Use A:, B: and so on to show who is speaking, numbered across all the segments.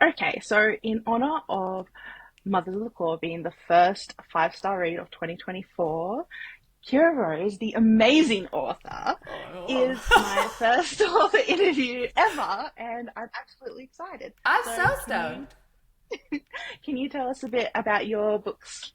A: Okay, so in honor of Mothers of the Claw being the first five-star read of 2024, Keira Rose, the amazing author,
B: Oh,
A: is my first author interview ever, and I'm absolutely excited.
B: I'm
A: So
B: so
A: can you
B: stoked.
A: can you tell us a bit about your books?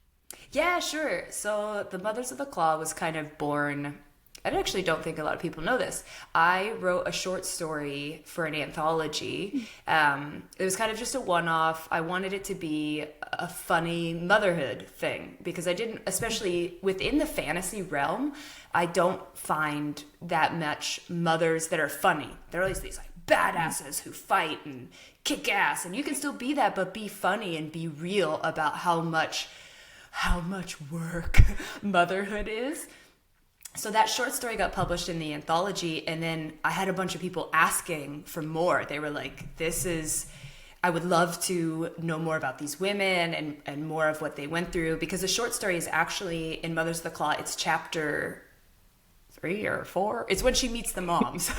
B: Yeah, sure. So the Mothers of the Claw was kind of born. I actually don't think a lot of people know this. I wrote a short story for an anthology. It was kind of just a one off. I wanted it to be a funny motherhood thing because I didn't, especially within the fantasy realm, I don't find that much mothers that are funny. There are always these like badasses who fight and kick ass, and you can still be that, but be funny and be real about how much work motherhood is. So that short story got published in the anthology, and then I had a bunch of people asking for more. They were like, this is, I would love to know more about these women and more of what they went through, because the short story is actually in Mothers of the Claw, it's chapter 3 or 4. It's when she meets the moms.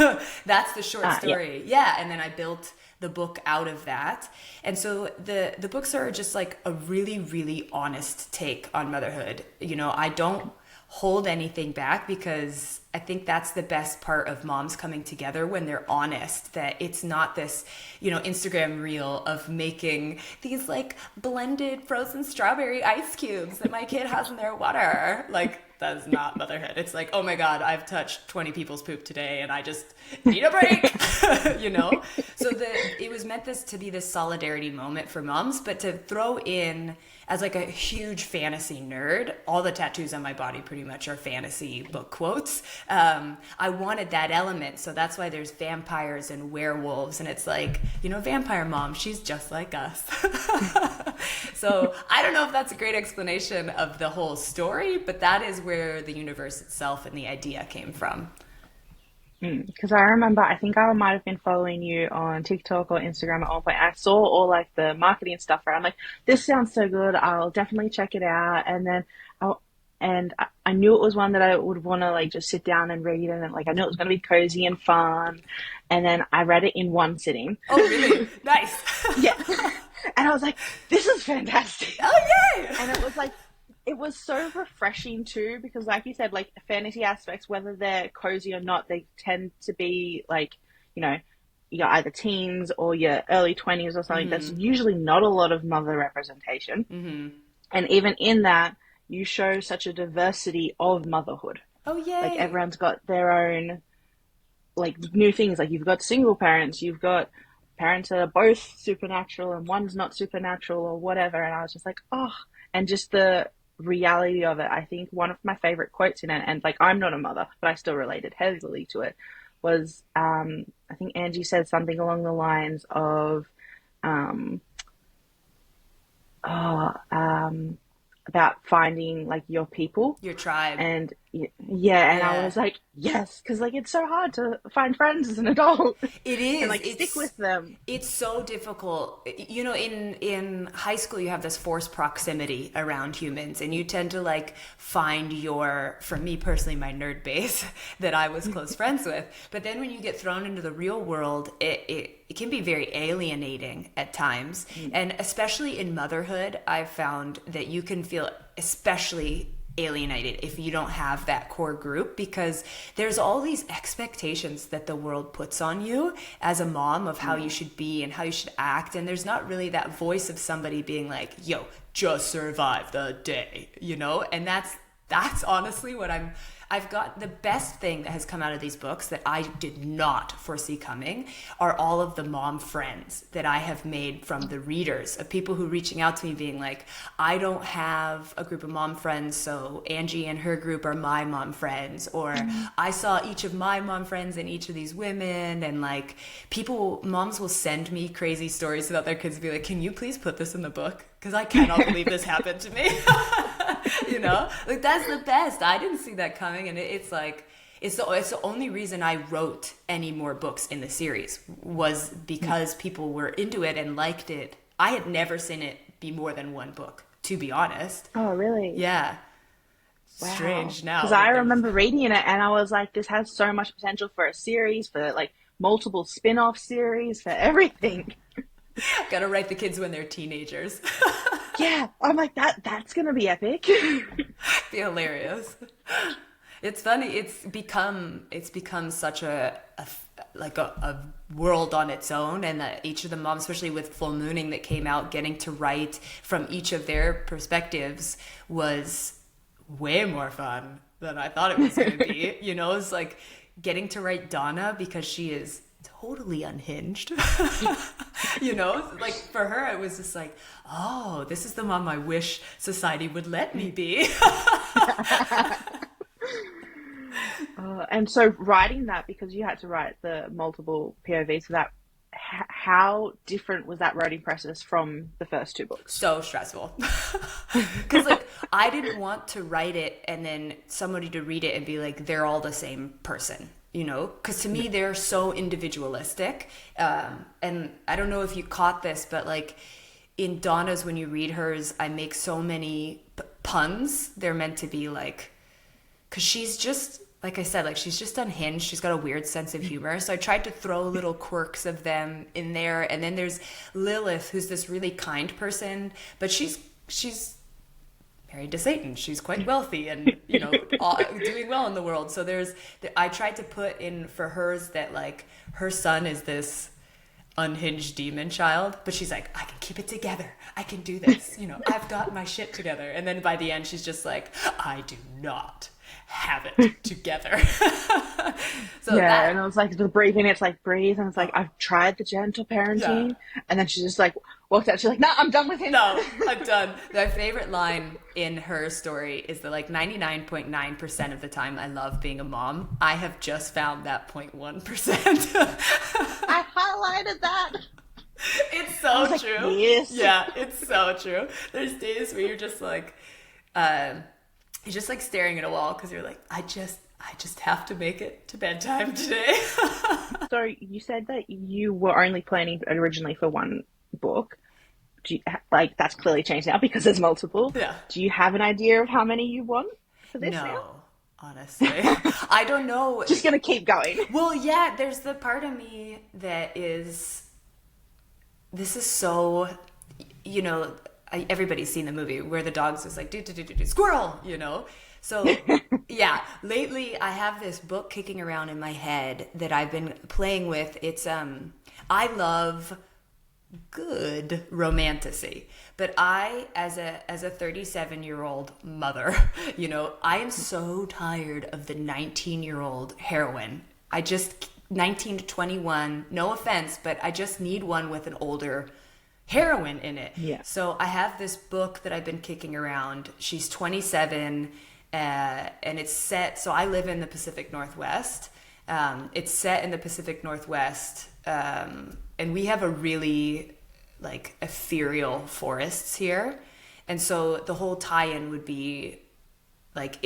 B: That's the short
A: Yeah.
B: story. Yeah, and then I built the book out of that. And so the books are just like a really really honest take on motherhood. I don't hold anything back because I think that's the best part of moms coming together, when they're honest, that it's not this, Instagram reel of making these like blended frozen strawberry ice cubes that my kid has in their water. Like, that is not motherhood. It's like, oh my God, I've touched 20 people's poop today and I just need a break, you know? So it was meant this to be this solidarity moment for moms, but to throw in, as like a huge fantasy nerd, all the tattoos on my body pretty much are fantasy book quotes. I wanted that element. So that's why there's vampires and werewolves. And it's like, vampire mom, she's just like us. So I don't know if that's a great explanation of the whole story, but that is where the universe itself and the idea came from.
A: Because I remember, I think I might have been following you on TikTok or Instagram at one point. I saw all like the marketing stuff, right? I'm like, this sounds so good. I'll definitely check it out. And I knew it was one that I would want to like just sit down and read, and like I knew it was going to be cozy and fun. And then I read it in one sitting.
B: Oh, really? Nice.
A: Yeah. And I was like, this is fantastic.
B: Oh, yay!
A: And it was so refreshing too, because like you said, like fantasy aspects, whether they're cozy or not, they tend to be like, you know, you're either teens or your early 20s or something. That's usually not a lot of mother representation. And even in that, you show such a diversity of motherhood.
B: Oh,
A: Like
B: yay!
A: everyone's got their own like new things. Like you've got single parents, you've got parents that are both supernatural and one's not supernatural or whatever. And I was just like, oh, and just the reality of it. I think one of my favorite quotes in it, and like I'm not a mother, but I still related heavily to it, was I think Angie said something along the lines of um, oh, about finding like your people.
B: Your tribe.
A: And yeah, and I
B: Yeah.
A: was like, yes, because like it's so hard to find friends as an adult
B: It
A: and
B: is.
A: like stick with them.
B: It's so difficult. In high school you have this forced proximity around humans, and you tend to like find your, for me personally, my nerd base that I was close friends with. But then when you get thrown into the real world, it can be very alienating at times. And especially in motherhood, I've found that you can feel especially alienated if you don't have that core group, because there's all these expectations that the world puts on you as a mom of how you should be and how you should act, and there's not really that voice of somebody being like, yo, just survive the day, and that's honestly what I've got. The best thing that has come out of these books that I did not foresee coming are all of the mom friends that I have made from the readers, of people who reaching out to me being like, I don't have a group of mom friends, so Angie and her group are my mom friends, or I saw each of my mom friends in each of these women. And like, moms will send me crazy stories about their kids and be like, can you please put this in the book, because I cannot believe this happened to me. Like, that's the best. I didn't see that coming, and it's like, it's the only reason I wrote any more books in the series, was because people were into it and liked it. I had never seen it be more than one book, to be honest.
A: Oh, really?
B: Yeah.
A: Wow.
B: Strange now
A: Because I
B: that they're.
A: remember reading it and I was like, this has so much potential for a series, for like multiple spin-off series, for everything.
B: Gotta write the kids when they're teenagers.
A: Yeah, I'm like that's gonna be epic.
B: Be hilarious. It's funny. It's become such a world on its own, and that each of the moms, especially with Full Mooning that came out, getting to write from each of their perspectives was way more fun than I thought it was going to be. It's like getting to write Donna because she is totally unhinged. Like for her, it was just like, oh, this is the mom I wish society would let me be.
A: And so writing that, because you had to write the multiple POVs for that, how different was that writing process from the first two books?
B: So stressful. Because like I didn't want to write it and then somebody to read it and be like, they're all the same person. Because to me, they're so individualistic. And I don't know if you caught this, but like in Donna's, when you read hers, I make so many puns. They're meant to be like, because she's just, like I said, like she's just unhinged. She's got a weird sense of humor. So I tried to throw little quirks of them in there. And then there's Lilith, who's this really kind person, but she's married to Satan. She's quite wealthy and, doing well in the world. So I tried to put in for hers that like her son is this unhinged demon child, but she's like, I can keep it together. I can do this. I've got my shit together. And then by the end, she's just like, I do not have it together.
A: And it was like the breathing, it's like breathe, and it's like I've tried the gentle parenting, and then she just like walked out. She's like, "No, I'm done with him.
B: No, I'm done." My favorite line in her story is that like 99.9% of the time I love being a mom. I have just found that 0.1%.
A: I highlighted that.
B: It's so true.
A: Like, yes.
B: Yeah, it's so true. There's days where you're just like, you're just like staring at a wall because you're like, I just have to make it to bedtime today.
A: So you said that you were only planning originally for one book. Like that's clearly changed now because there's multiple.
B: Yeah.
A: Do you have an idea of how many you want for this now?
B: No, honestly. I don't know.
A: Just going to keep going.
B: Well, yeah, there's the part of me that is, this is so, everybody's seen the movie where the dog's just like, do, squirrel, So, yeah, lately I have this book kicking around in my head that I've been playing with. It's, I love good romantasy, but I, as a 37-year-old mother, I am so tired of the 19-year-old heroine. 19 to 21, no offense, but I just need one with an older heroine in it.
A: Yeah.
B: So I have this book that I've been kicking around. She's 27, and it's set, so I live in the Pacific Northwest. It's set in the Pacific Northwest, and we have a really like ethereal forests here. And so the whole tie-in would be like,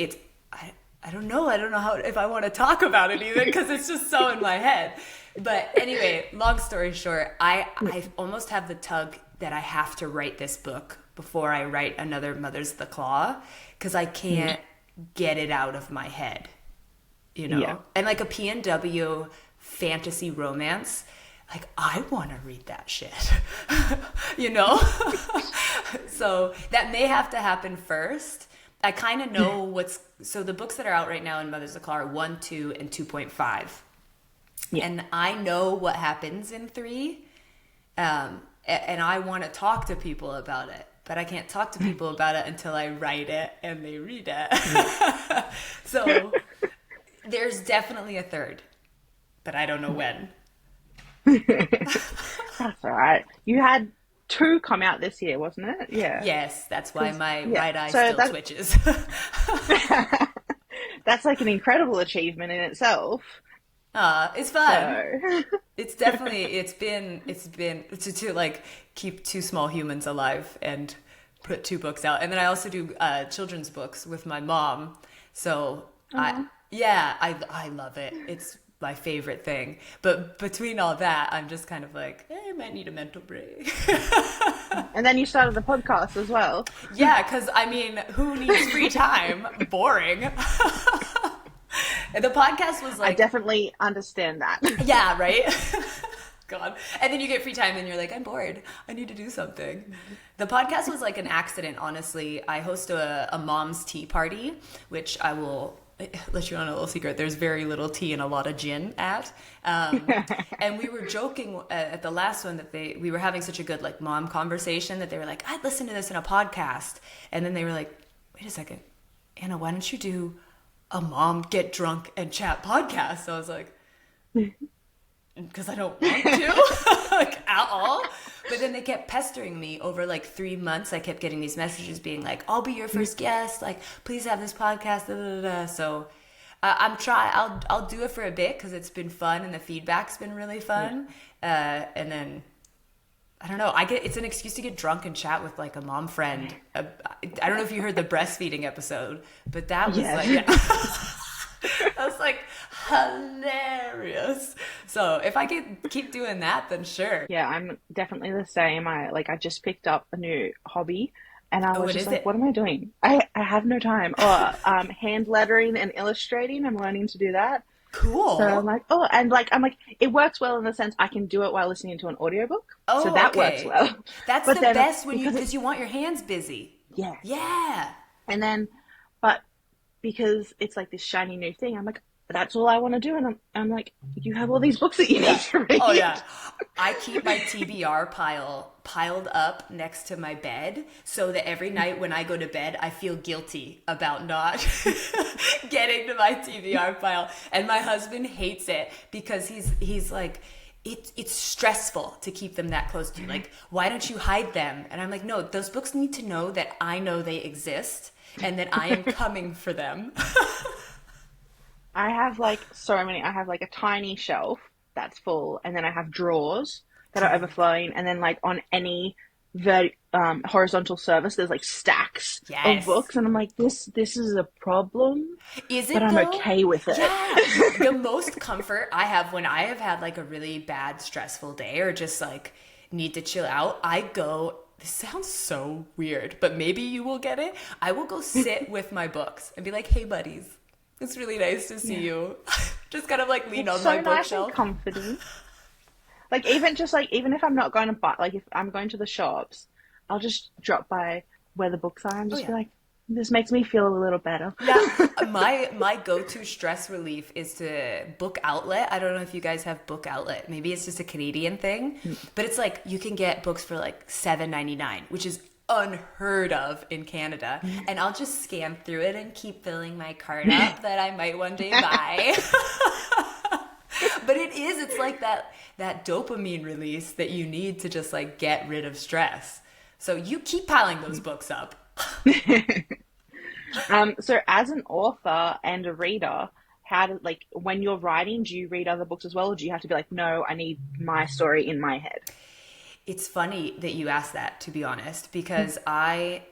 B: I don't know how, if I want to talk about it even, because it's just so in my head. But anyway, long story short, I almost have the tug that I have to write this book before I write another Mother's the Claw, because I can't get it out of my head,
A: Yeah.
B: And like a PNW fantasy romance, like I want to read that shit, So that may have to happen first. I kind of know so the books that are out right now in Mother's the Claw are 1, 2, and 2.5. Yeah. And I know what happens in 3. And I want to talk to people about it, but I can't talk to people about it until I write it and they read it. So there's definitely a third, but I don't know when.
A: That's all right. You had 2 come out this year, wasn't it? Yeah.
B: Yes, that's why my right eye still twitches.
A: That's like an incredible achievement in itself.
B: It's fun.
A: So.
B: It's definitely, it's been to like keep 2 small humans alive and put 2 books out. And then I also do children's books with my mom. So I love it. It's my favorite thing. But between all that, I'm just kind of like, I might need a mental break.
A: And then you started the podcast as well.
B: Yeah, because I mean, who needs free time? Boring. And the podcast was like,
A: I definitely understand that.
B: Yeah, right? God. And then you get free time and you're like, I'm bored. I need to do something. The podcast was like an accident, honestly. I host a mom's tea party, which I will let you on a little secret. There's very little tea and a lot of gin at. And we were joking at the last one that we were having such a good like mom conversation that they were like, I'd listen to this in a podcast. And then they were like, wait a second, Anna, why don't you do a mom get drunk and chat podcast? So I was like, because I don't want to like at all. But then they kept pestering me over like 3 months. I kept getting these messages being like, I'll be your first guest, like please have this podcast, da, da, da, da. So I'll do it for a bit because it's been fun and the feedback's been really fun. And then I don't know, it's an excuse to get drunk and chat with like a mom friend. I don't know if you heard the breastfeeding episode, but that was like, yeah. I was like, hilarious. So if I can keep doing that, then sure.
A: Yeah, I'm definitely the same. I just picked up a new hobby and I was just like,
B: it?
A: what am I doing? I have no time. Or hand lettering and illustrating. I'm learning to do that.
B: Cool.
A: So I'm like, oh, and like I'm like, it works well in the sense I can do it while listening to an audiobook.
B: Oh,
A: so that
B: okay.
A: works well.
B: That's
A: but
B: the
A: then,
B: best when because you want your hands busy.
A: Yeah.
B: Yeah.
A: And then, but because it's like this shiny new thing, I'm like, that's all I want to do. And I'm like, you have all these books that you need to read.
B: Oh, yeah. I keep my TBR piled up next to my bed so that every night when I go to bed, I feel guilty about not getting to my TBR pile. And my husband hates it because he's like, it's stressful to keep them that close to you. Like, why don't you hide them? And I'm like, no, those books need to know that I know they exist and that I am coming for them.
A: I have like so many. I have like a tiny shelf that's full, and then I have drawers that are overflowing, and then like on any horizontal surface, there's like stacks of books, and I'm like, this is a problem.
B: Is it?
A: But I'm okay with it.
B: Yeah. The most comfort I have when I have had like a really bad, stressful day, or just like need to chill out, I go. This sounds so weird, but maybe you will get it. I will go sit with my books and be like, hey, buddies. It's really nice to see you. Just kind of like lean on my bookshelf. It's so nice and
A: comforting. Like even if I'm not going to buy, like if I'm going to the shops, I'll just drop by where the books are and just be like, this makes me feel a little better.
B: Yeah, my go-to stress relief is to Book Outlet. I don't know if you guys have Book Outlet. Maybe it's just a Canadian thing, but it's like you can get books for like $7.99, which is unheard of in Canada, and I'll just scan through it and keep filling my cart up that I might one day buy. But it's like that dopamine release that you need to just like get rid of stress. So you keep piling those books up.
A: So as an author and a reader, when you're writing, do you read other books as well, or do you have to be like, no, I need my story in my head?
B: It's funny that you asked that, to be honest, because I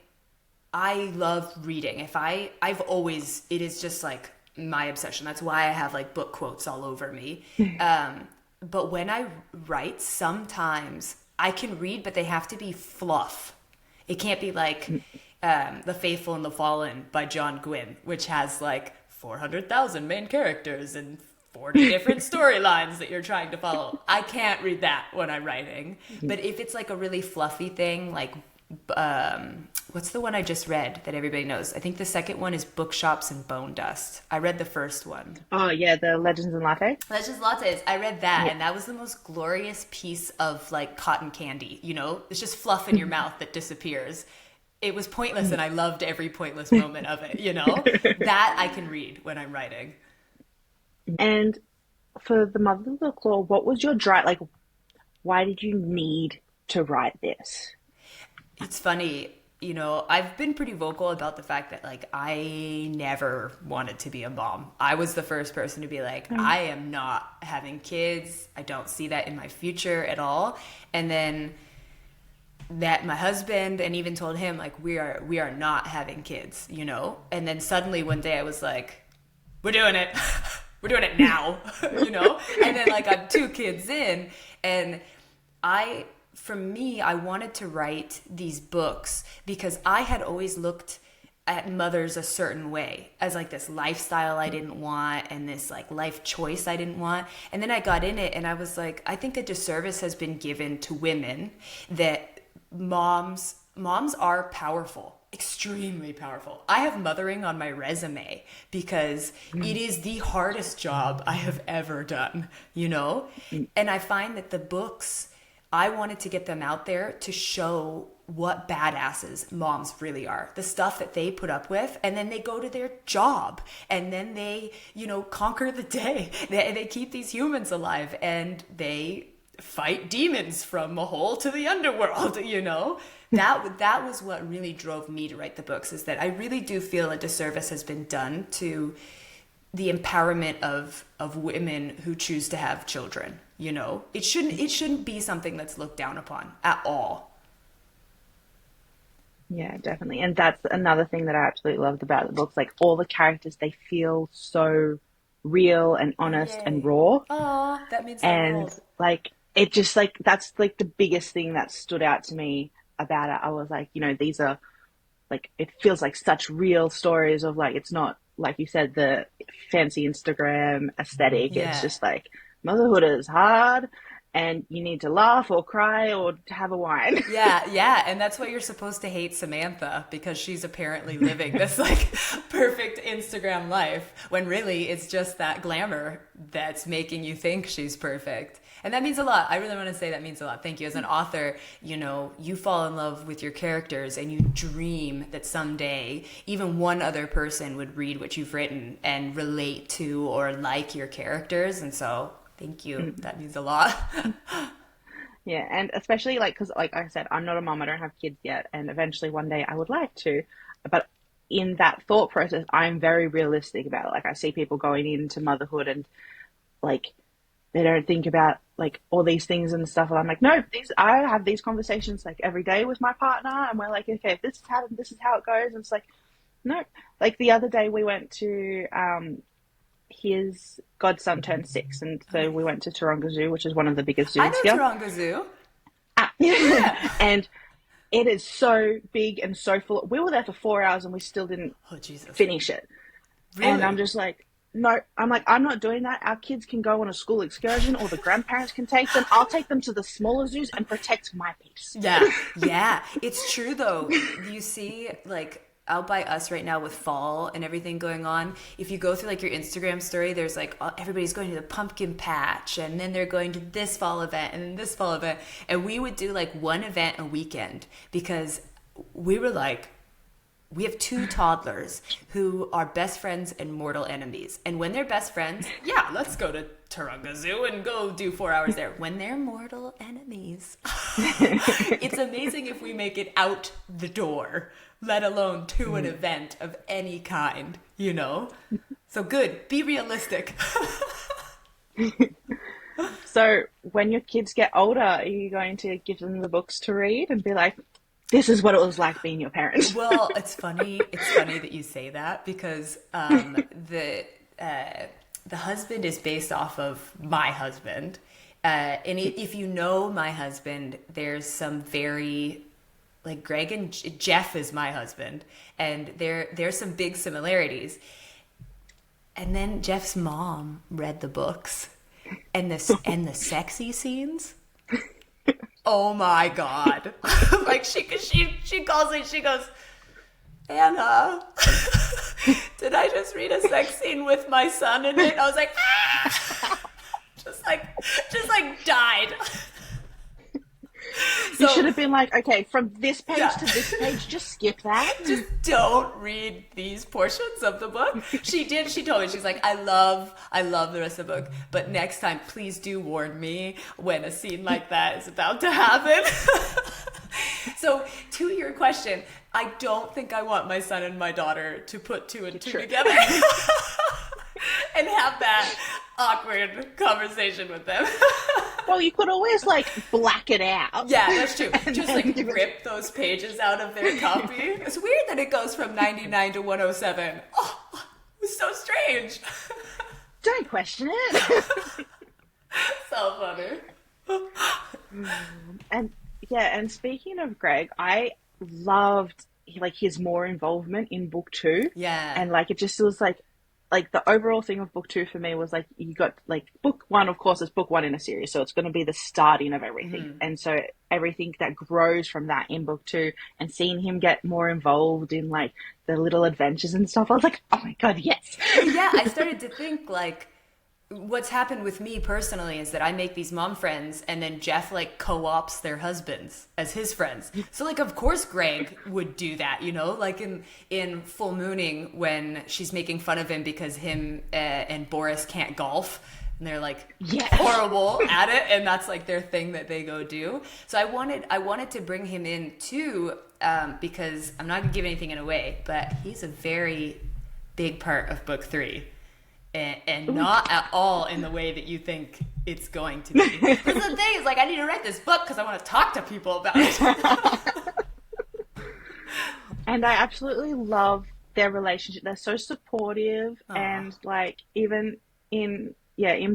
B: love reading. It is just like my obsession. That's why I have like book quotes all over me. But when I write, sometimes I can read, but they have to be fluff. It can't be like The Faithful and the Fallen by John Gwynne, which has like 400,000 main characters and 40 different storylines that you're trying to follow. I can't read that when I'm writing. But if it's like a really fluffy thing, like what's the one I just read that everybody knows? I think the second one is Bookshops and Bone Dust. I read the first one.
A: Oh yeah, the Legends and Lattes.
B: Legends and Lattes. I read that, and that was the most glorious piece of like cotton candy. You know, it's just fluff in your mouth that disappears. It was pointless, and I loved every pointless moment of it. You know, that I can read when I'm writing.
A: And for the Mother of the Claw, what was your drive? Like, why did you need to write this?
B: It's funny, you know, I've been pretty vocal about the fact that like I never wanted to be a mom. I was the first person to be like, I am not having kids. I don't see that in my future at all. And then that my husband, and even told him like we are not having kids, you know. And then suddenly one day I was like, we're doing it. We're doing it now, you know? And then like I'm 2 kids in, and for me, I wanted to write these books because I had always looked at mothers a certain way, as like this lifestyle I didn't want and this like life choice I didn't want. And then I got in it and I was like, I think a disservice has been given to women, that moms are powerful, extremely powerful. I have mothering on my resume because it is the hardest job I have ever done, you know? And I find that the books, I wanted to get them out there to show what badasses moms really are, the stuff that they put up with, and then they go to their job and then they, you know, conquer the day. They keep these humans alive and they fight demons from a hole to the underworld, you know? That was what really drove me to write the books, is that I really do feel a disservice has been done to the empowerment of women who choose to have children, you know? It shouldn't be something that's looked down upon at all.
A: Yeah, definitely. And that's another thing that I absolutely loved about the books. Like all the characters, they feel so real and
B: Oh,
A: honest and
B: yay.
A: raw.
B: Oh, that means the
A: And
B: world.
A: like it just like that's like the biggest thing that stood out to me about it. I was like, you know, these are like it feels like such real stories of like it's not like you said the fancy Instagram aesthetic. It's
B: Yeah.
A: just like motherhood is hard and you need to laugh or cry or to have a wine.
B: Yeah, yeah, and that's why you're supposed to hate Samantha, because she's apparently living this like perfect Instagram life when really it's just that glamour that's making you think she's perfect. And that means a lot. I really want to say that means a lot. Thank you. As an author, you know, you fall in love with your characters and you dream that someday even one other person would read what you've written and relate to or like your characters. And so, thank you. That means a lot.
A: Yeah, and especially like because like I said, I'm not a mom. I don't have kids yet, and eventually one day I would like to. But in that thought process, I'm very realistic about it. Like I see people going into motherhood and like they don't think about like all these things and stuff. And I'm like, no, these I have these conversations like every day with my partner, and we're like, okay, if this is how it goes. And it's like, no, like the other day we went to his godson turned 6, and so
B: Okay.
A: we went to Taronga Zoo, which is one of the biggest
B: I
A: zoos
B: know
A: here.
B: Taronga Zoo. Yeah.
A: And it is so big and so full. We were there for 4 hours and we still didn't
B: Oh, Jesus.
A: finish it. And I'm
B: Really?
A: just like, no, I'm like, I'm not doing that. Our kids can go on a school excursion or the grandparents can take them. I'll take them to the smaller zoos and protect my peace.
B: Yeah, yeah. It's true though. You see, like out by us right now with fall and everything going on, if you go through like your Instagram story, there's like everybody's going to the pumpkin patch and then they're going to this fall event and then this fall event. And we would do like one event a weekend because we were like, we have two toddlers who are best friends and mortal enemies. And when they're best friends, yeah, let's go to Taronga Zoo and go do 4 hours there. When they're mortal enemies, it's amazing if we make it out the door, let alone to an event of any kind, you know? So good, be realistic.
A: So when your kids get older, are you going to give them the books to read and be like, this is what it was like being your parent?
B: Well, it's funny. It's funny that you say that because the husband is based off of my husband, and if you know my husband, there's some very like Greg and Jeff is my husband, and there's some big similarities. And then Jeff's mom read the books, and the sexy scenes. Oh my God. Like she calls me, she goes, Anna, did I just read a sex scene with my son in it? I was like, ah! just like died.
A: You
B: So
A: should have been like, okay, from this page
B: yeah.
A: to this page, just skip that.
B: Just don't read these portions of the book. She did. She told me, she's like, I love the rest of the book, but next time, please do warn me when a scene like that is about to happen. So, to your question, I don't think I want my son and my daughter to put two and two
A: True.
B: together and have that awkward conversation with them.
A: Well, you could always like black it out.
B: Yeah, that's true.
A: And
B: Just
A: then
B: like
A: give it.
B: rip those pages out of their copy. It's weird that it goes from 99 to 107. Oh, it was so strange.
A: Don't question it.
B: So funny.
A: And yeah, and speaking of Greg, I loved like his more involvement in book two,
B: Yeah.
A: and like it just was like the overall thing of book two for me was like you got like book one, of course, is book one in a series, so it's going to be the starting of everything, and so everything that grows from that in book two, and seeing him get more involved in like the little adventures and stuff, I was like, oh my god, yes.
B: Well, yeah, I started to think like what's happened with me personally is that I make these mom friends and then Jeff like co-ops their husbands as his friends. So like of course Greg would do that, you know, like in Full Mooning when she's making fun of him because him and Boris can't golf and they're like
A: Yeah.
B: horrible at it and that's like their thing that they go do. So I wanted to bring him in too because I'm not gonna give anything away, but he's a very big part of book three and not at all in the way that you think it's going to be. Because the thing is, like, I need to write this book because I want to talk to people about it.
A: And I absolutely love their relationship. They're so supportive, and like even in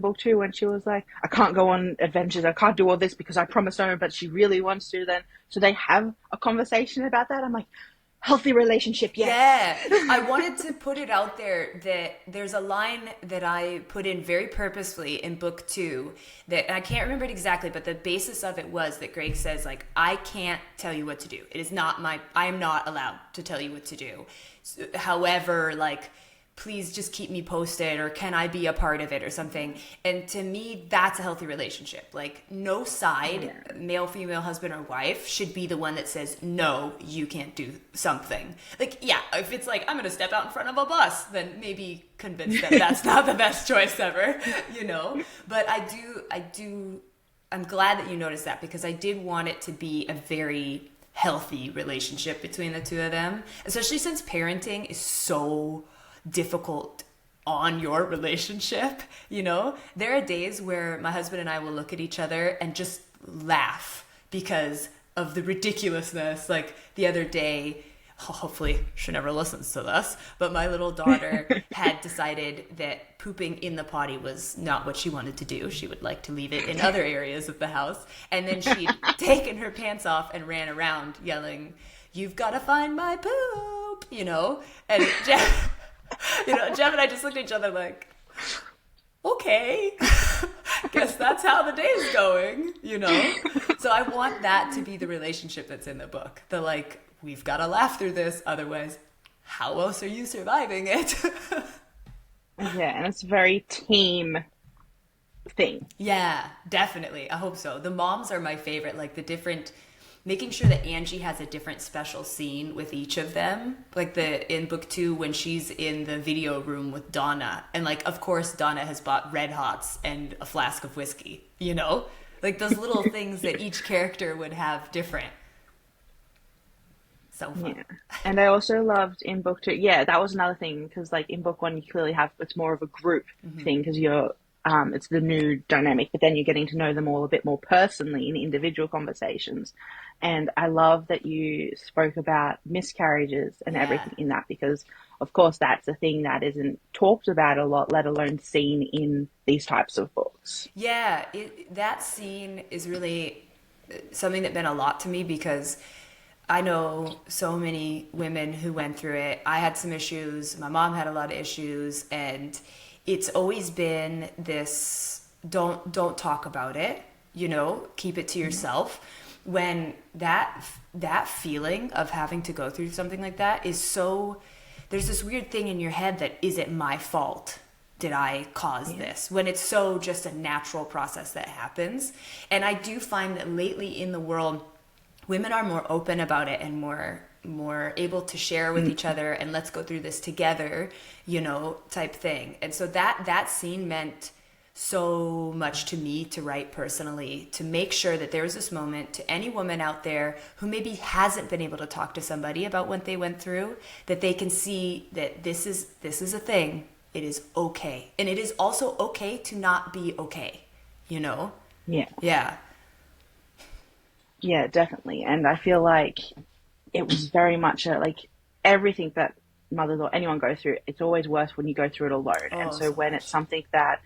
A: book two when she was like, I can't go on adventures, I can't do all this because I promised her, but she really wants to. Then so they have a conversation about that. I'm like, healthy relationship, yes.
B: Yeah, I wanted to put it out there that there's a line that I put in very purposefully in book two that I can't remember it exactly, but the basis of it was that Greg says like, I can't tell you what to do. It is not I am not allowed to tell you what to do. However, like, please just keep me posted or can I be a part of it or something. And to me, that's a healthy relationship. Like no side, male, female, husband or wife should be the one that says, no, you can't do something. Like, yeah, if it's like, I'm going to step out in front of a bus, then maybe convince them that's not the best choice ever, you know? But I'm glad that you noticed that because I did want it to be a very healthy relationship between the two of them, especially since parenting is so difficult on your relationship. You know, there are days where my husband and I will look at each other and just laugh because of the ridiculousness. Like the other day, hopefully she never listens to this, but my little daughter had decided that pooping in the potty was not what she wanted to do. She would like to leave it in other areas of the house, and then she'd taken her pants off and ran around yelling, "You've got to find my poop," you know. And Jeff and I just looked at each other like, okay, guess that's how the day's going, you know? So I want that to be the relationship that's in the book. The like, we've got to laugh through this, otherwise, how else are you surviving it?
A: Yeah, and it's a very team thing.
B: Yeah, definitely. I hope so. The moms are my favorite, like the different making sure that Angie has a different special scene with each of them. Like in book two when she's in the video room with Donna. And like, of course, Donna has bought Red Hots and a flask of whiskey, you know? Like those little things that each character would have different. So fun.
A: Yeah. And I also loved in book two, yeah, that was another thing because like in book one, you clearly have, it's more of a group thing because it's the new dynamic, but then you're getting to know them all a bit more personally in individual conversations. And I love that you spoke about miscarriages and everything in that because, of course, that's a thing that isn't talked about a lot, let alone seen in these types of books.
B: Yeah, that scene is really something that meant a lot to me because I know so many women who went through it. I had some issues. My mom had a lot of issues, and it's always been this don't talk about it, you know, keep it to yourself. When that feeling of having to go through something like that is so, there's this weird thing in your head that, is it my fault? Did I cause this? When it's so just a natural process that happens. And I do find that lately in the world, women are more open about it and more able to share with each other and let's go through this together, you know, type thing. And so that scene meant so much to me to write personally, to make sure that there was this moment to any woman out there who maybe hasn't been able to talk to somebody about what they went through, that they can see that this is a thing. It is okay. And it is also okay to not be okay, you know?
A: Yeah.
B: Yeah.
A: Yeah, definitely. And I feel like it was very much like everything that mothers or anyone goes through, it's always worse when you go through it alone.
B: Oh,
A: and so
B: so
A: when
B: much.
A: it's something that,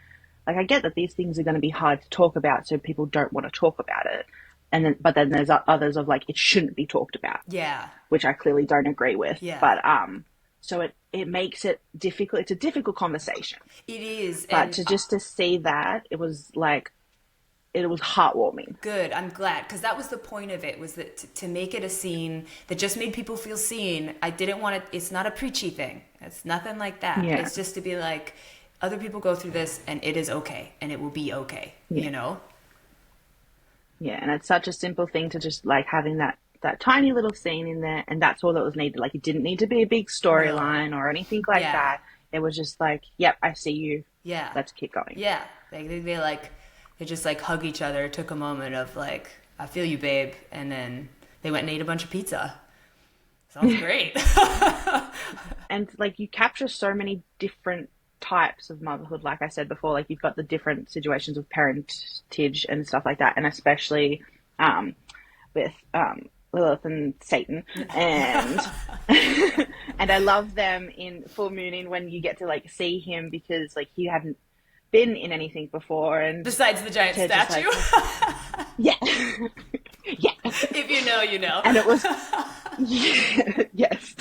A: like, I get that these things are going to be hard to talk about, so people don't want to talk about it. and then but then there's others of like it shouldn't be talked about,
B: Yeah.
A: which I clearly don't agree with.
B: Yeah.
A: But so it makes it difficult. It's a difficult conversation.
B: It is.
A: But
B: And
A: to see that, it was like it was heartwarming.
B: good. I'm glad because that was the point of it was that to make it a scene that just made people feel seen. I didn't want it. It's not a preachy thing. It's nothing like that.
A: Yeah,
B: It's just to be like, other people go through this and it is okay and it will be okay,
A: yeah,
B: you know?
A: yeah. And it's such a simple thing to just like having that tiny little scene in there, and that's all that was needed. Like it didn't need to be a big
B: No.
A: storyline or anything like
B: Yeah.
A: that. It was just like, yep, I see you.
B: Yeah.
A: Let's keep going.
B: Yeah. They like, they just like hug each other, took a moment of like, I feel you, babe. And then they went and ate a bunch of pizza. Sounds great.
A: And like you capture so many different types of motherhood, like I said before. Like you've got the different situations of parentage and stuff like that, and especially um with Lilith and Satan, and and I love them in Full Mooning when you get to like see him, because like he hadn't been in anything before, and
B: Besides the giant
A: to just
B: statue.
A: like yeah yeah,
B: If you know, you know.
A: and it was yeah, yes.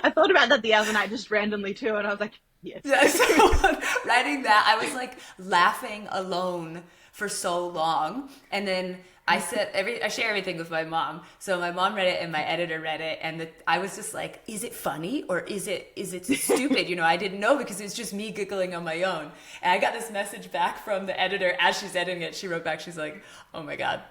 A: I thought about that the other night just randomly too, and I was like, yes.
B: Yeah, so writing that, I was like laughing alone for so long, and then I share everything with my mom. So my mom read it, and my editor read it, and I was just like, "Is it funny or is it stupid?" You know, I didn't know because it's just me giggling on my own. And I got this message back from the editor as she's editing it. She wrote back, she's like, "Oh my god,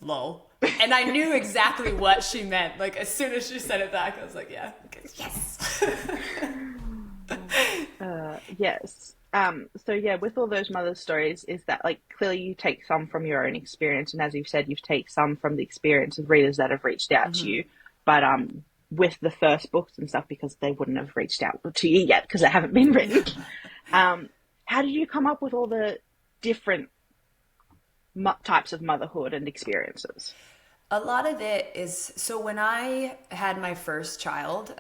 B: lol." And I knew exactly what she meant. Like as soon as she said it back, I was like, "Yeah, okay, yes."
A: Yes. So yeah, with all those mother stories, is that like clearly you take some from your own experience, and as you've said, you've taken some from the experience of readers that have reached out to you. But with the first books and stuff, because they wouldn't have reached out to you yet because they haven't been written. How did you come up with all the different types of motherhood and experiences?
B: A lot of it is so when I had my first child,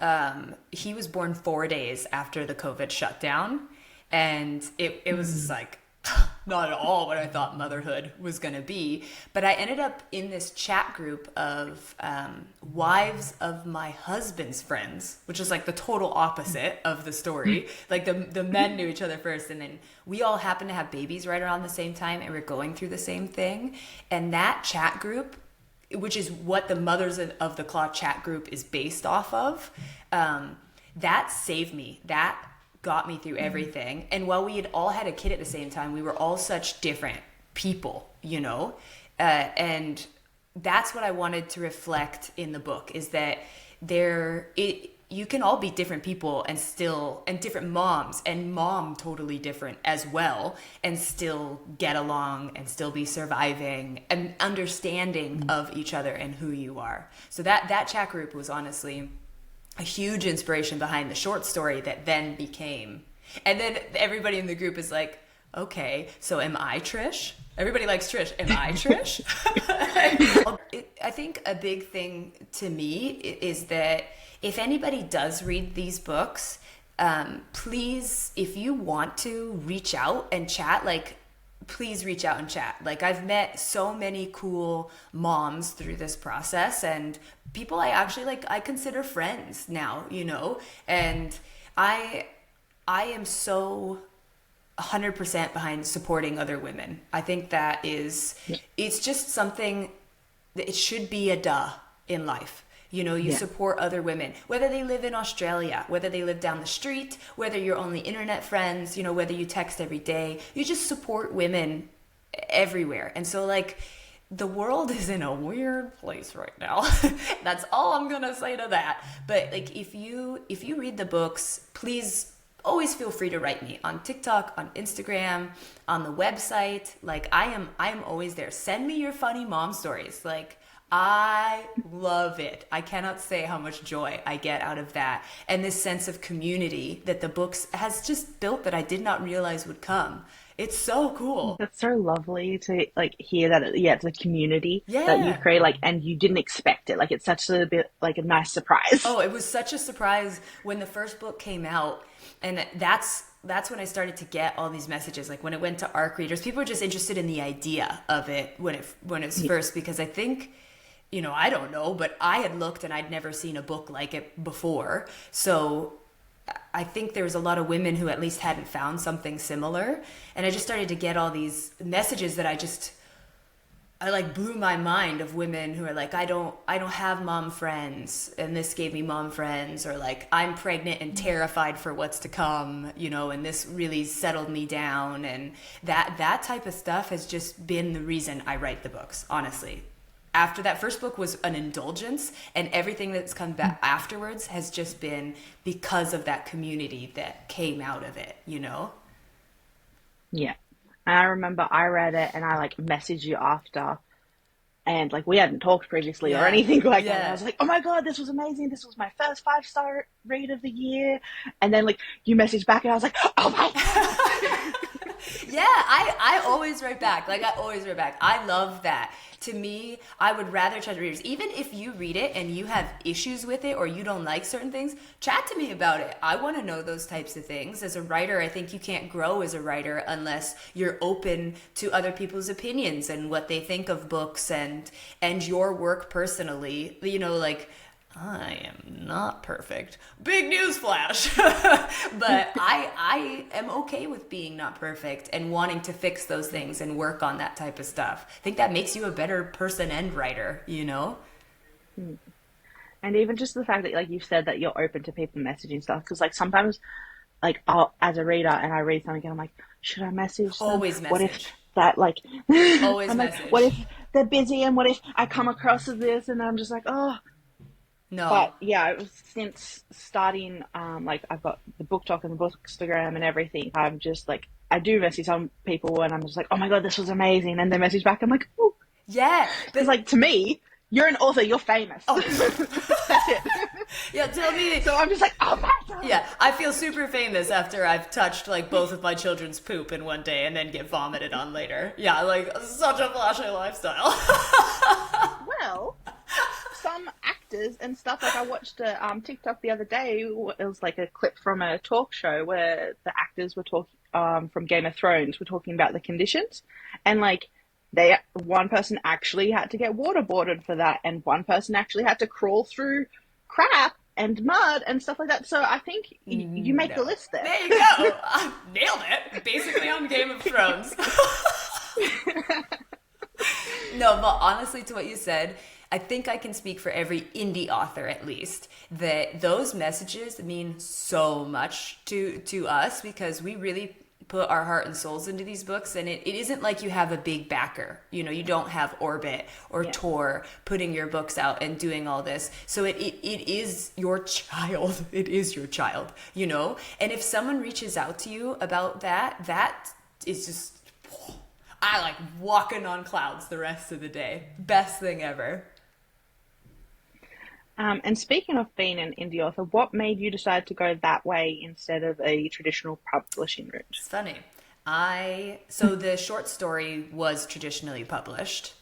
B: he was born 4 days after the COVID shutdown. And it was just like not at all what I thought motherhood was going to be. But I ended up in this chat group of wives of my husband's friends, which is like the total opposite of the story. Like the men knew each other first, and then we all happened to have babies right around the same time, and we're going through the same thing. And that chat group, which is what the Mothers of the Claw chat group is based off of, that saved me. That got me through everything. And while we had all had a kid at the same time, we were all such different people, you know? And that's what I wanted to reflect in the book, is that you can all be different people and different moms, and mom totally different as well, and still get along and still be surviving and understanding of each other and who you are. So that chat group was honestly a huge inspiration behind the short story that then became. And then everybody in the group is like, okay, so am I Trish? Everybody likes Trish. Am I Trish? I think a big thing to me is that if anybody does read these books, please, if you want to reach out and chat, like, please reach out and chat. Like I've met so many cool moms through this process, and people I actually I consider friends now, you know, and I am so 100% behind supporting other women. I think that it's just something that it should be a duh in life. You know, you support other women, whether they live in Australia, whether they live down the street, whether you're only internet friends, you know, whether you text every day, you just support women everywhere. And so like the world is in a weird place right now. That's all I'm going to say to that. But like, if you read the books, please always feel free to write me on TikTok, on Instagram, on the website. Like I am always there. Send me your funny mom stories. Like, I love it. I cannot say how much joy I get out of that. And this sense of community that the books has just built that I did not realize would come. It's so cool.
A: That's so lovely to like hear that. It's a community that
B: Yeah.
A: you've created, like, and you didn't expect it. Like, it's such a bit like a nice surprise.
B: Oh, it was such a surprise when the first book came out. And that's that's when I started to get all these messages. Like when it went to ARC readers, people were just interested in the idea of it when it's
A: Yeah.
B: first, because I think, I don't know, but I had looked and I'd never seen a book like it before. So I think there was a lot of women who at least hadn't found something similar. And I just started to get all these messages that I like blew my mind, of women who are like, I don't have mom friends, and this gave me mom friends, or like, I'm pregnant and terrified for what's to come, and this really settled me down. And that type of stuff has just been the reason I write the books, honestly. After that first book was an indulgence, and everything that's come back afterwards has just been because of that community that came out of it.
A: Yeah. And I remember I read it and I like messaged you after, and like we hadn't talked previously or
B: Yeah.
A: anything like that. And I
B: Yeah.
A: was like, oh my God, this was amazing. This was my first 5-star read of the year. And then like you messaged back and I was like, oh my God.
B: Yeah, I always write back. Like, I always write back. I love that. To me, I would rather chat to readers. Even if you read it and you have issues with it or you don't like certain things, chat to me about it. I want to know those types of things. As a writer, I think you can't grow as a writer unless you're open to other people's opinions and what they think of books and your work personally. Like, I am not perfect. Big news flash. But I am okay with being not perfect and wanting to fix those things and work on that type of stuff. I think that makes you a better person and writer.
A: And even just the fact that like you've said that you're open to people messaging stuff, because like sometimes like I'll, as a reader, and I read something and I'm like, should I message them?
B: Always
A: What if
B: message.
A: that like
B: Always
A: I'm like, what
B: message.
A: if they're busy, and what if I come across this and I'm just like, oh.
B: No.
A: But yeah, it was since starting, like I've got the book talk and the bookstagram and everything. I'm just like, I do message some people and I'm just like, oh my God, this was amazing. And they message back. I'm like, oh,
B: Yeah,
A: because
B: but
A: like to me, you're an author, you're famous.
B: oh,
A: That's it.
B: yeah, tell me.
A: So I'm just like, oh my God.
B: Yeah, I feel super famous after I've touched like both of my children's poop in one day and then get vomited on later. Yeah, like such a flashy lifestyle.
A: Well, some actors and stuff. Like I watched a TikTok the other day. It was like a clip from a talk show where the actors were talking from Game of Thrones were talking about the conditions, and like one person actually had to get waterboarded for that, and one person actually had to crawl through crap and mud and stuff like that. So I think you make the
B: No.
A: list there.
B: There you go. Nailed it. Basically on Game of Thrones. No, but honestly, to what you said, I think I can speak for every indie author at least, that those messages mean so much to us, because we really put our heart and souls into these books, and it isn't like you have a big backer. You don't have Orbit or
A: Yeah.
B: Tor putting your books out and doing all this. So it is your child. It is your child. And if someone reaches out to you about that is just, I like walking on clouds the rest of the day. Best thing ever.
A: And speaking of being an indie author, what made you decide to go that way instead of a traditional publishing route?
B: It's funny. So the short story was traditionally published,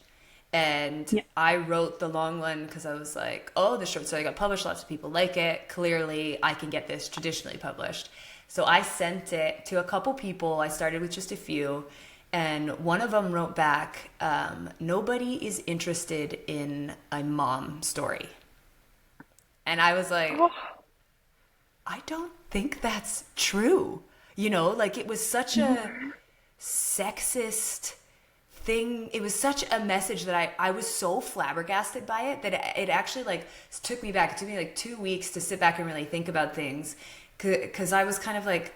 B: and
A: Yeah.
B: I wrote the long one because I was like, oh, the short story got published, lots of people like it. Clearly, I can get this traditionally published. So I sent it to a couple people. I started with just a few, and one of them wrote back, nobody is interested in a mom story. And I was like,
A: Oh,
B: I don't think that's true. Like it was such a sexist thing. It was such a message that I was so flabbergasted by it that it actually like took me back. It took me like 2 weeks to sit back and really think about things. Because I was kind of like,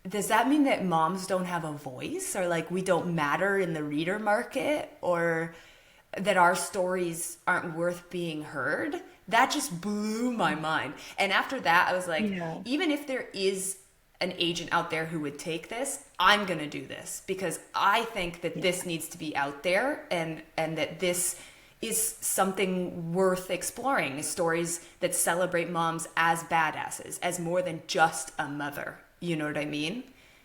B: does that mean that moms don't have a voice, or like we don't matter in the reader market, or that our stories aren't worth being heard? That just blew my mind. And after that, I was like,
A: yeah.
B: even if there is an agent out there who would take this, I'm going to do this, because I think that this needs to be out there, and that this is something worth exploring, stories that celebrate moms as badasses, as more than just a mother. You know what I mean?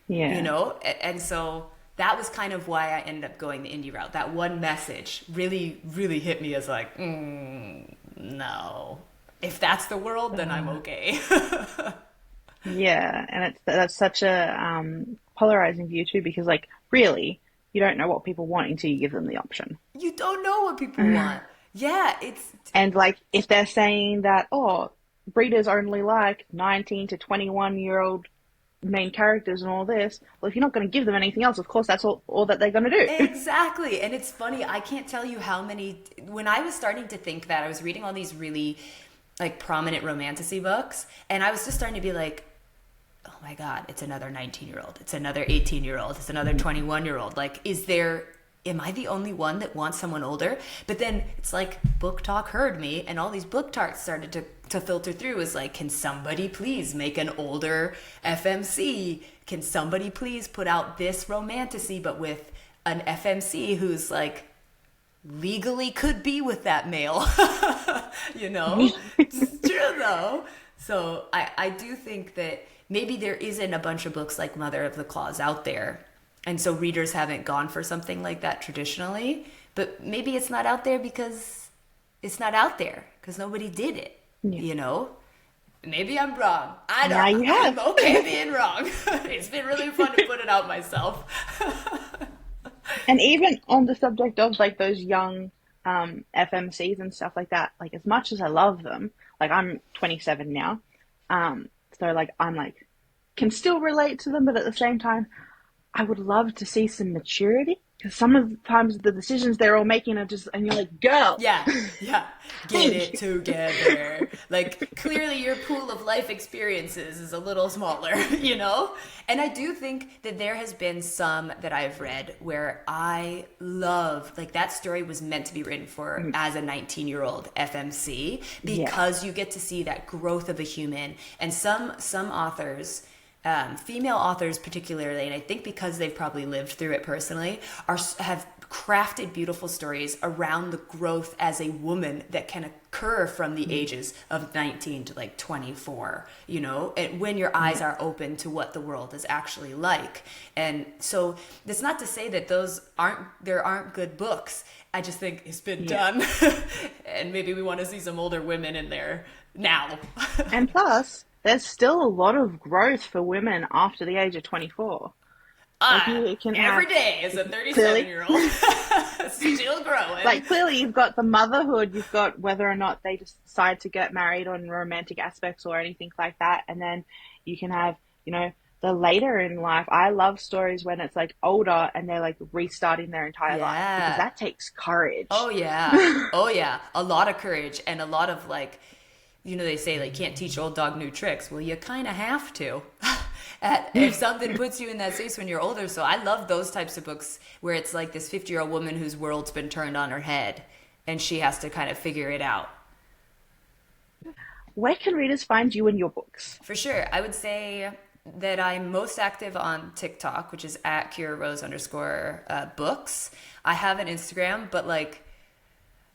A: Yeah.
B: And so that was kind of why I ended up going the indie route. That one message really, really hit me as like, no. If that's the world, then I'm okay.
A: Yeah, and that's such a polarizing view too, because like really, you don't know what people want until you give them the option.
B: You don't know what people want. Yeah, it's
A: And like if they're saying that, oh, breeders only like 19 to 21-year-old main characters and all this, well, if you're not going to give them anything else, of course that's all that they're going to do.
B: exactly. And it's funny, I can't tell you how many when I was starting to think that, I was reading all these really like prominent romantasy books, and I was just starting to be like, oh my god, it's another 19-year-old, it's another 18-year-old, it's another 21-year-old. Like, is there, am I the only one that wants someone older? But then it's like Book Talk heard me, and all these book talks started to filter through. Is like, can somebody please make an older FMC? Can somebody please put out this romantasy but with an FMC who's like legally could be with that male? You know, it's true though. So I do think that maybe there isn't a bunch of books like Mother of the Claws out there, and so readers haven't gone for something like that traditionally. But maybe it's not out there because it's not out there because nobody did it.
A: Yeah.
B: You know, maybe I'm wrong. I
A: Now
B: don't.
A: you
B: I'm
A: have.
B: okay being wrong. It's been really fun to put it out myself.
A: And even on the subject of like those young FMCs and stuff like that, like as much as I love them, like I'm 27 now, so like I'm like can still relate to them, but at the same time, I would love to see some maturity because some of the times the decisions they're all making are just, and you're like, girl,
B: Yeah, yeah. Get
A: thank
B: it
A: you.
B: together. Like, clearly your pool of life experiences is a little smaller, you know? And I do think that there has been some that I've read where I love, like, that story was meant to be written for as a 19-year-old FMC
A: Yeah,
B: because you get to see that growth of a human. And some authors, female authors particularly, and I think because they've probably lived through it personally, have crafted beautiful stories around the growth as a woman that can occur from the ages of 19 to like 24, you know, and when your eyes
A: yeah,
B: are open to what the world is actually like. And so that's not to say that those aren't, there aren't good books. I just think it's been
A: yeah.
B: done. And maybe we want to see some older women in there now.
A: And plus, there's still a lot of growth for women after the age of 24. Like
B: Ah,
A: you can
B: every
A: have
B: day is a
A: clearly
B: 37-year-old still growing.
A: like clearly you've got the motherhood, you've got whether or not they decide to get married on romantic aspects or anything like that, and then you can have, the later in life. I love stories when it's like older and they're like restarting their entire life because
B: Yeah.
A: that takes
B: Oh
A: courage.
B: yeah. Oh yeah. A lot of courage and a lot of like, you know, they say like can't teach old dog new tricks. Well, you kind of have to. If something puts you in that space when you're older. So I love those types of books where it's like this 50-year-old woman whose world's been turned on her head and she has to kind of figure it out.
A: Where can readers find you and your books?
B: For sure. I would say that I'm most active on TikTok, which is at Keira Rose underscore books. I have an Instagram, but like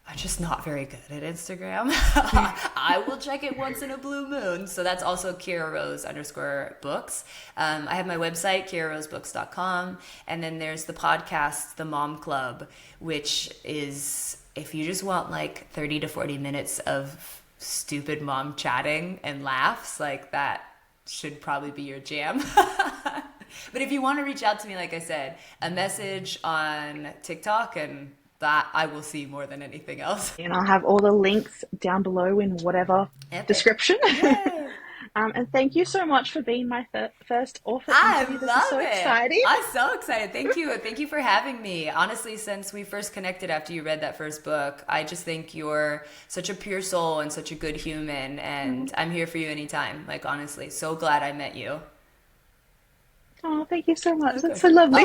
B: I'm just not very good at Instagram. I will check it once in a blue moon. So that's also Keira Rose underscore books. I have my website, KeiraRoseBooks.com. And then there's the podcast, The Mom Club, which is if you just want like 30 to 40 minutes of stupid mom chatting and laughs, like that should probably be your jam. But if you want to reach out to me, like I said, a message on TikTok and that I will see more than anything else.
A: And I'll have all the links down below in whatever
B: Epic.
A: description.
B: Yay.
A: And thank you so much for being my first author
B: I
A: interview. This is
B: love
A: so
B: it.
A: exciting.
B: I'm so excited. Thank you. Thank you for having me. Honestly, since we first connected after you read that first book, I just think you're such a pure soul and such a good human. And I'm here for you anytime. Like, honestly, so glad I met you.
A: Oh, thank you so much. That's
B: Okay.
A: so lovely.